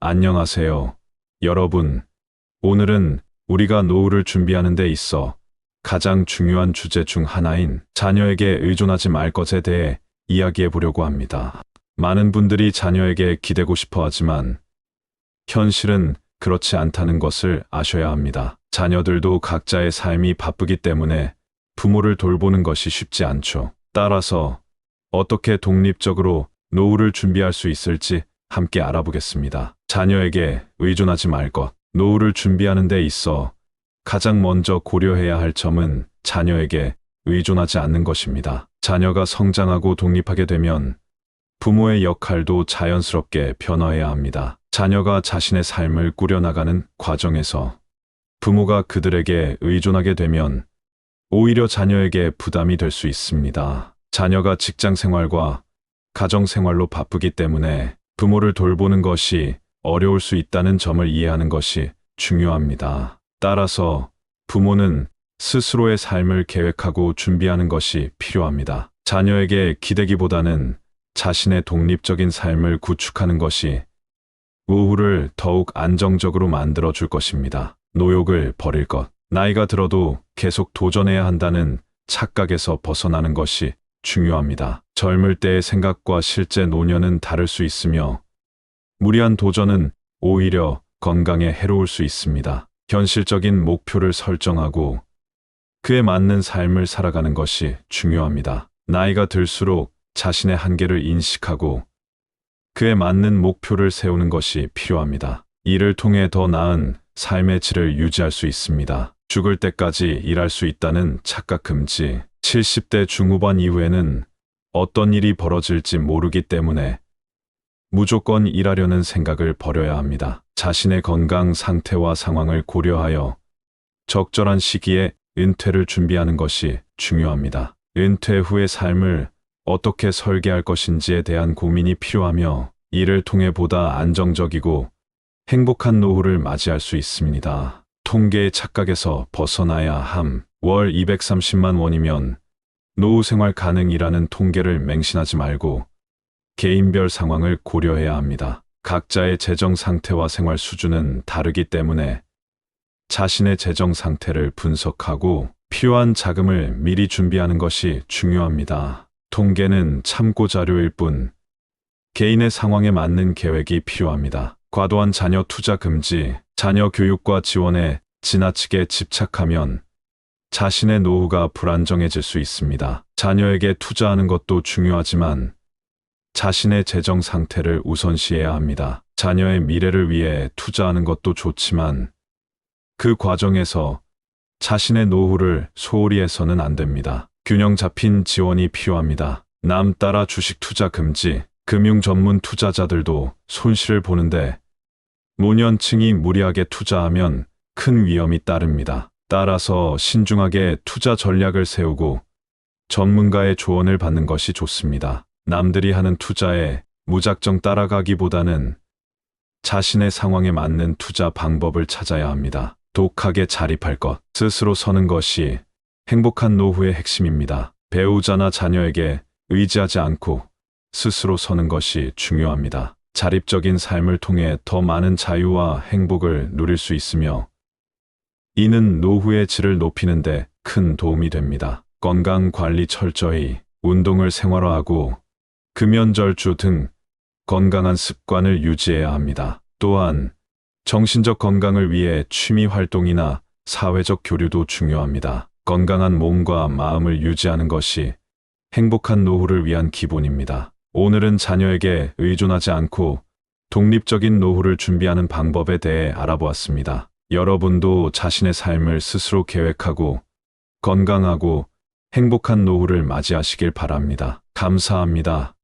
안녕하세요, 여러분. 오늘은 우리가 노후를 준비하는 데 있어 가장 중요한 주제 중 하나인 자녀에게 의존하지 말 것에 대해 이야기해 보려고 합니다. 많은 분들이 자녀에게 기대고 싶어 하지만 현실은 그렇지 않다는 것을 아셔야 합니다. 자녀들도 각자의 삶이 바쁘기 때문에 부모를 돌보는 것이 쉽지 않죠. 따라서 어떻게 독립적으로 노후를 준비할 수 있을지 함께 알아보겠습니다. 자녀에게 의존하지 말 것. 노후를 준비하는 데 있어 가장 먼저 고려해야 할 점은 자녀에게 의존하지 않는 것입니다. 자녀가 성장하고 독립하게 되면 부모의 역할도 자연스럽게 변화해야 합니다. 자녀가 자신의 삶을 꾸려나가는 과정에서 부모가 그들에게 의존하게 되면 오히려 자녀에게 부담이 될 수 있습니다. 자녀가 직장 생활과 가정 생활로 바쁘기 때문에 부모를 돌보는 것이 어려울 수 있다는 점을 이해하는 것이 중요합니다. 따라서 부모는 스스로의 삶을 계획하고 준비하는 것이 필요합니다. 자녀에게 기대기보다는 자신의 독립적인 삶을 구축하는 것이 노후를 더욱 안정적으로 만들어 줄 것입니다. 노욕을 버릴 것. 나이가 들어도 계속 도전해야 한다는 착각에서 벗어나는 것이 중요합니다. 젊을 때의 생각과 실제 노년은 다를 수 있으며 무리한 도전은 오히려 건강에 해로울 수 있습니다. 현실적인 목표를 설정하고 그에 맞는 삶을 살아가는 것이 중요합니다. 나이가 들수록 자신의 한계를 인식하고 그에 맞는 목표를 세우는 것이 필요합니다. 이를 통해 더 나은 삶의 질을 유지할 수 있습니다. 죽을 때까지 일할 수 있다는 착각 금지. 70대 중후반 이후에는 어떤 일이 벌어질지 모르기 때문에 무조건 일하려는 생각을 버려야 합니다. 자신의 건강 상태와 상황을 고려하여 적절한 시기에 은퇴를 준비하는 것이 중요합니다. 은퇴 후의 삶을 어떻게 설계할 것인지에 대한 고민이 필요하며 이를 통해 보다 안정적이고 행복한 노후를 맞이할 수 있습니다. 통계의 착각에서 벗어나야 함. 월 230만 원이면 노후 생활 가능이라는 통계를 맹신하지 말고 개인별 상황을 고려해야 합니다. 각자의 재정 상태와 생활 수준은 다르기 때문에 자신의 재정 상태를 분석하고 필요한 자금을 미리 준비하는 것이 중요합니다. 통계는 참고 자료일 뿐 개인의 상황에 맞는 계획이 필요합니다. 과도한 자녀 투자 금지. 자녀 교육과 지원에 지나치게 집착하면 자신의 노후가 불안정해질 수 있습니다. 자녀에게 투자하는 것도 중요하지만 자신의 재정 상태를 우선시해야 합니다. 자녀의 미래를 위해 투자하는 것도 좋지만 그 과정에서 자신의 노후를 소홀히 해서는 안 됩니다. 균형 잡힌 지원이 필요합니다. 남 따라 주식 투자 금지. 금융 전문 투자자들도 손실을 보는데 노년층이 무리하게 투자하면 큰 위험이 따릅니다. 따라서 신중하게 투자 전략을 세우고 전문가의 조언을 받는 것이 좋습니다. 남들이 하는 투자에 무작정 따라가기보다는 자신의 상황에 맞는 투자 방법을 찾아야 합니다. 독하게 자립할 것. 스스로 서는 것이 행복한 노후의 핵심입니다. 배우자나 자녀에게 의지하지 않고 스스로 서는 것이 중요합니다. 자립적인 삶을 통해 더 많은 자유와 행복을 누릴 수 있으며 이는 노후의 질을 높이는 데 큰 도움이 됩니다. 건강 관리 철저히, 운동을 생활화하고 금연절주 등 건강한 습관을 유지해야 합니다. 또한 정신적 건강을 위해 취미 활동이나 사회적 교류도 중요합니다. 건강한 몸과 마음을 유지하는 것이 행복한 노후를 위한 기본입니다. 오늘은 자녀에게 의존하지 않고 독립적인 노후를 준비하는 방법에 대해 알아보았습니다. 여러분도 자신의 삶을 스스로 계획하고 건강하고 행복한 노후를 맞이하시길 바랍니다. 감사합니다.